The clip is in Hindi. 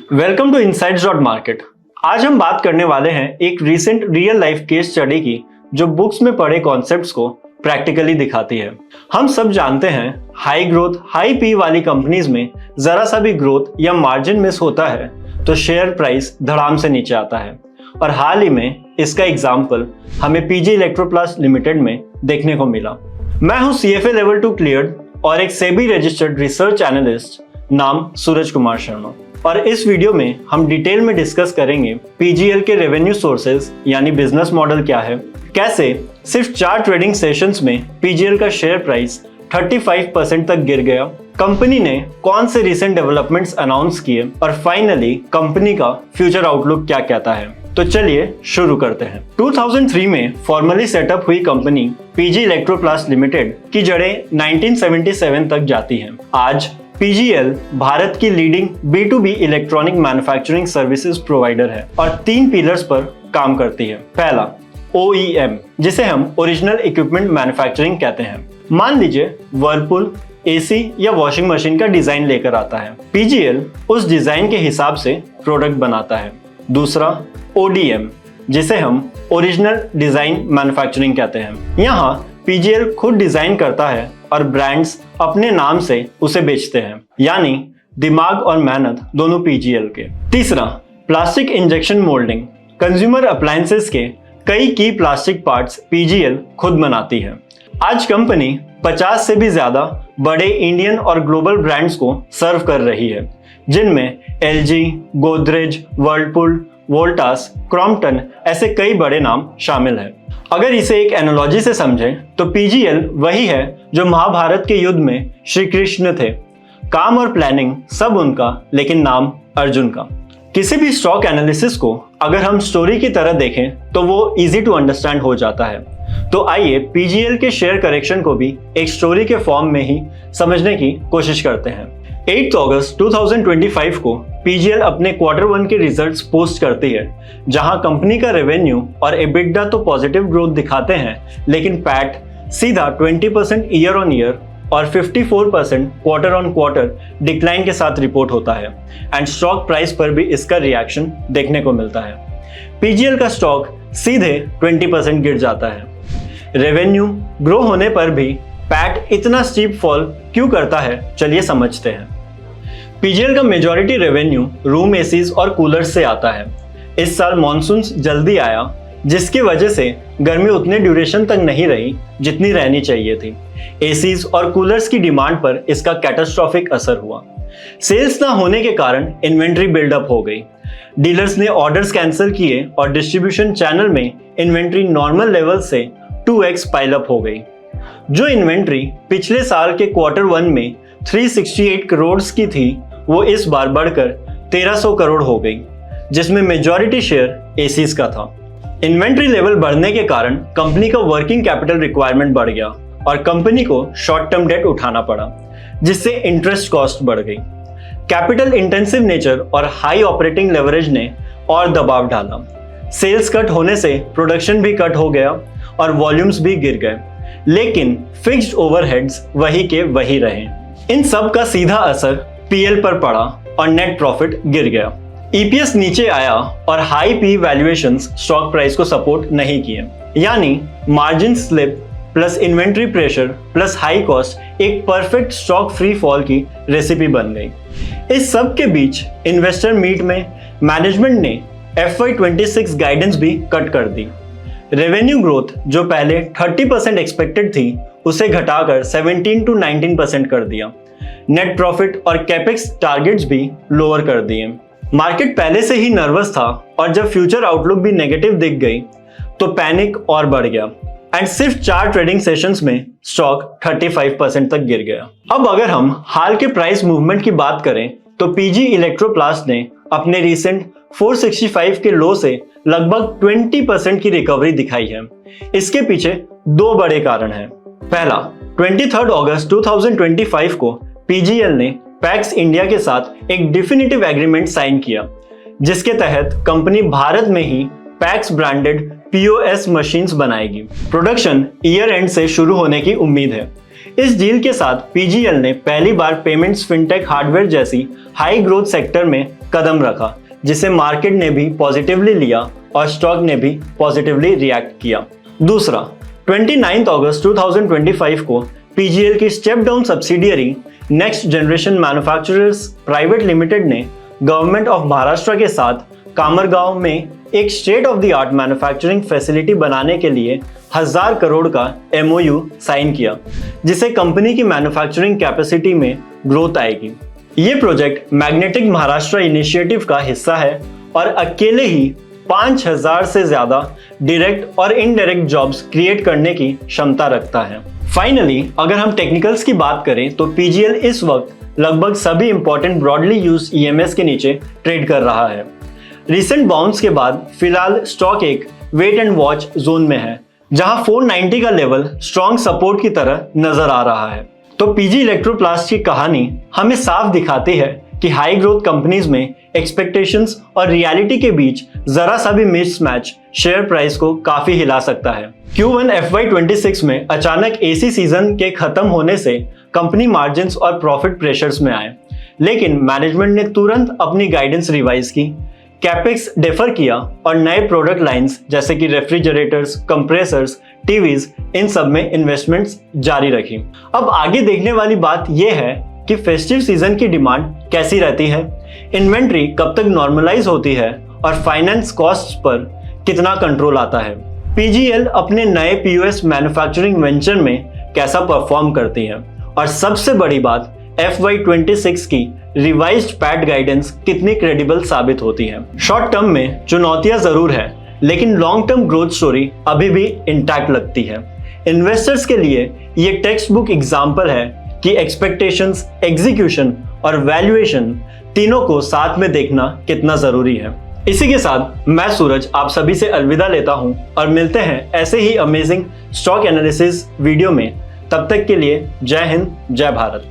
Welcome to insights dot market. आज हम बात करने वाले हैं एक recent real life case study की जो बुक्स में पढ़े कॉन्सेप्ट्स को प्रैक्टिकली दिखाती है। हम सब जानते हैं हाई ग्रोथ हाई पी वाली कंपनीज में जरा सा भी ग्रोथ या मार्जिन मिस होता है तो शेयर प्राइस धड़ाम से नीचे आता है, और हाल ही में इसका एग्जाम्पल हमें पीजी इलेक्ट्रोप्लास्ट लिमिटेड में देखने को मिला। मैं हूं CFA लेवल 2 क्लियर्ड और एक सेबी रजिस्टर्ड रिसर्च एनालिस्ट नाम सूरज कुमार शर्मा, और इस वीडियो में हम डिटेल में डिस्कस करेंगे पीजीएल के रेवेन्यू सोर्सेज यानी बिजनेस मॉडल क्या है, कैसे सिर्फ 4 ट्रेडिंग सेशंस में पीजीएल का शेयर प्राइस 35% तक गिर गया, कंपनी ने कौन से रिसेंट डेवलपमेंट्स अनाउंस किए, और फाइनली कंपनी का फ्यूचर आउटलुक क्या कहता है। तो चलिए शुरू करते हैं। 2003 में फॉर्मली सेटअप हुई कंपनी पीजी इलेक्ट्रोप्लास्ट लिमिटेड की जड़ें 1977 तक जाती हैं। आज पीजीएल भारत की leading B2B electronic manufacturing services provider है और 3 पिलर्स पर काम करती है। पहला OEM, जिसे हम ओरिजिनल इक्विपमेंट मैन्युफैक्चरिंग कहते हैं। मान लीजिए वर्लपूल AC या वॉशिंग मशीन का डिजाइन लेकर आता है, पीजीएल उस डिजाइन के हिसाब से प्रोडक्ट बनाता है। दूसरा ODM, जिसे हम ओरिजिनल डिजाइन मैन्युफैक्चरिंग कहते हैं। यहाँ पीजीएल खुद डिजाइन करता है और ब्रांड्स अपने नाम से उसे बेचते हैं, यानी दिमाग और मेहनत दोनों पीजीएल के। तीसरा plastic injection moulding, consumer appliances के कई की प्लास्टिक पार्ट्स पीजीएल खुद बनाती है। आज कंपनी 50 से भी ज्यादा बड़े इंडियन और ग्लोबल ब्रांड्स को सर्व कर रही है, जिनमें LG, Godrej, Whirlpool, Voltas, Crompton ऐसे कई बड़े नाम शामिल हैं। अगर इसे एक एनालॉजी से समझें तो पीजीएल वही है जो महाभारत के युद्ध में श्री कृष्ण थे। काम और प्लानिंग सब उनका, लेकिन नाम अर्जुन का। किसी भी स्टॉक एनालिसिस को अगर हम स्टोरी की तरह देखें तो वो इजी टू अंडरस्टैंड हो जाता है। तो आइए पीजीएल के शेयर करेक्शन को भी एक स्टोरी के फॉर्म में ही समझने की कोशिश करते हैं। 8 अगस्त 2025 को पीजीएल अपने Q1 के रिजल्ट्स पोस्ट करती है, जहां कंपनी का रेवेन्यू और एबिटडा तो पॉजिटिव ग्रोथ दिखाते हैं, लेकिन पैट सीधा 20% ईयर ऑन ईयर और 54% क्वार्टर ऑन क्वार्टर डिक्लाइन के साथ रिपोर्ट होता है, एंड स्टॉक प्राइस पर भी इसका रिएक्शन देखने को मिलता है। पीजीएल का स्टॉक सीधे 20% गिर जाता है। रेवेन्यू ग्रो होने पर भी पैट इतना स्टीप फॉल क्यों करता है, चलिए समझते हैं। पीजीएल का मेजॉरिटी रेवेन्यू रूम एसीज और कूलर्स से आता है। इस साल मॉनसून जल्दी आया, जिसकी वजह से गर्मी उतने ड्यूरेशन तक नहीं रही जितनी रहनी चाहिए थी। एसीज और कूलर्स की डिमांड पर इसका कैटास्ट्रॉफिक असर हुआ। सेल्स ना होने के कारण इन्वेंट्री बिल्डअप हो गई। डीलर्स ने ऑर्डर्स कैंसिल किए और डिस्ट्रीब्यूशन चैनल में इन्वेंट्री नॉर्मल लेवल से 2x पाइलअप हो गई। जो इन्वेंट्री पिछले साल के Q1 में 368 करोड़ की थी, वो इस बार बढ़कर 1300 करोड़ हो गई, जिसमें मेजॉरिटी शेयर एसीज का था। इन्वेंट्री लेवल बढ़ने के कारण कंपनी का वर्किंग कैपिटल रिक्वायरमेंट बढ़ गया और कंपनी को शॉर्ट टर्म डेट उठाना पड़ा, जिससे इंटरेस्ट कॉस्ट बढ़ गई। कैपिटल इंटेंसिव नेचर और हाई ऑपरेटिंग लेवरेज ने और दबाव डाला। सेल्स कट होने से प्रोडक्शन भी कट हो गया और वॉल्यूम्स भी गिर गए, लेकिन फिक्स्ड ओवरहेड्स वही के वही रहे। इन सब का सीधा असर पीएल पर पड़ा और नेट प्रॉफिट गिर गया। ईपीएस नीचे आया और high P valuations stock price को सपोर्ट नहीं किए, यानी margin slip plus inventory pressure plus high cost एक परफेक्ट स्टॉक फ्री फॉल की रेसिपी बन गई। इस सब के बीच इन्वेस्टर मीट में मैनेजमेंट ने FY26 गाइडेंस भी कट कर दी। रेवेन्यू ग्रोथ जो पहले 30% एक्सपेक्टेड थी, उसे घटाकर 17 to 19% कर दिया। नेट प्रॉफिट और कैपेक्स टारगेट्स भी लोअर कर दिए। मार्केट पहले से ही नर्वस था और जब फ्यूचर आउटलुक भी नेगेटिव दिख गई तो पैनिक और बढ़ गया, एंड सिर्फ 4 ट्रेडिंग सेशंस में स्टॉक 35% तक गिर गया। अब अगर हम हाल के प्राइस मूवमेंट की बात करें तो पीजी इलेक्ट्रोप्लास्ट ने अपने रिसेंट 465 के लो से लगभग 20% की रिकवरी दिखाई है। इसके पीछे 2 बड़े कारण हैं। पहला, 23 अगस्त 2025 को पीजीएल ने पैक्स इंडिया के साथ एक डिफिनिटिव एग्रीमेंट साइन किया, जिसके तहत कंपनी भारत में ही पैक्स ब्रांडेड POS मशीन्स बनाएगी। प्रोडक्शन ईयर एंड से शुरू होने की उम्मीद है। इस डील के साथ पीजीएल ने पहली बार पेमेंट्स, फिनटेक, हार्डवेयर जैसी हाई ग्रोथ सेक्टर में कदम रखा, जिसे मार्केट ने भी पॉजिटिवली लिया और स्टॉक ने भी पॉजिटिवली रिएक्ट किया। दूसरा, 29 अगस्त 2025 को पीजीएल की step down subsidiary next generation manufacturers private limited ने गवर्नमेंट ऑफ महाराष्ट्र के साथ कामरगांव में एक state of the art manufacturing facility बनाने के लिए 1000 करोड़ का MOU साइन किया, जिससे कंपनी की मैन्युफैक्चरिंग कैपेसिटी में ग्रोथ आएगी। ये प्रोजेक्ट मैग्नेटिक महाराष्ट्र इनिशिएटिव का हिस्सा है और अकेले ही 5000 से ज्यादा डायरेक्ट और इनडायरेक्ट जॉब्स क्रिएट करने की क्षमता रखता है। फाइनली, अगर हम टेक्निकल्स की बात करें तो पीजीएल इस वक्त लगभग सभी इंपॉर्टेंट ब्रॉडली यूज EMS के नीचे ट्रेड कर रहा है। रिसेंट बाउंस के बाद फिलहाल स्टॉक एक वेट एंड वॉच जोन में है, जहां 490 का लेवल स्ट्रॉन्ग सपोर्ट की तरह नजर आ रहा है। तो पीजी इलेक्ट्रोप्लास्ट की कहानी हमें साफ दिखाती है कि हाई ग्रोथ कंपनीज में एक्सपेक्टेशंस और रियलिटी के बीच जरा सा भी मिसमैच शेयर प्राइस को काफी हिला सकता है। Q1 FY26 में अचानक AC सीजन के खत्म होने से कंपनी मार्जिन्स और प्रॉफिट प्रेशर्स में आए, लेकिन मैनेजमेंट ने तुरंत अपनी गाइडेंस रिवाइज की, कैपेक्स डेफर किया और नए प्रोडक्ट लाइंस जैसे कि रेफ्रिजरेटर्स, कंप्रेसर्स, टीवीज, इन सब में इन्वेस्टमेंट्स जारी रखी। अब आगे देखने वाली बात यह है कि फेस्टिव सीजन की डिमांड कैसी रहती है, इन्वेंट्री कब तक नॉर्मलाइज होती है और फाइनेंस कॉस्ट्स पर कितना कंट्रोल आता है। पीजीएल अपने नए POS मैन्युफैक्चरिंग वेंचर में कैसा परफॉर्म करती है और सबसे बड़ी बात FY26 की रिवाइज्ड पैट गाइडेंस कितनी क्रेडिबल साबित होती है। शॉर्ट टर्म में चुनौतियां जरूर है, लेकिन लॉन्ग टर्म ग्रोथ स्टोरी अभी भी इंटैक्ट लगती है। इन्वेस्टर्स के लिए ये टेक्स्ट बुक एग्जाम्पल है कि एक्सपेक्टेशंस, एग्जीक्यूशन और वैल्यूएशन तीनों को साथ में देखना कितना जरूरी है। इसी के साथ मैं सूरज आप सभी से अलविदा लेता हूं और मिलते हैं ऐसे ही अमेजिंग स्टॉक एनालिसिस वीडियो में। तब तक के लिए जय हिंद, जय भारत।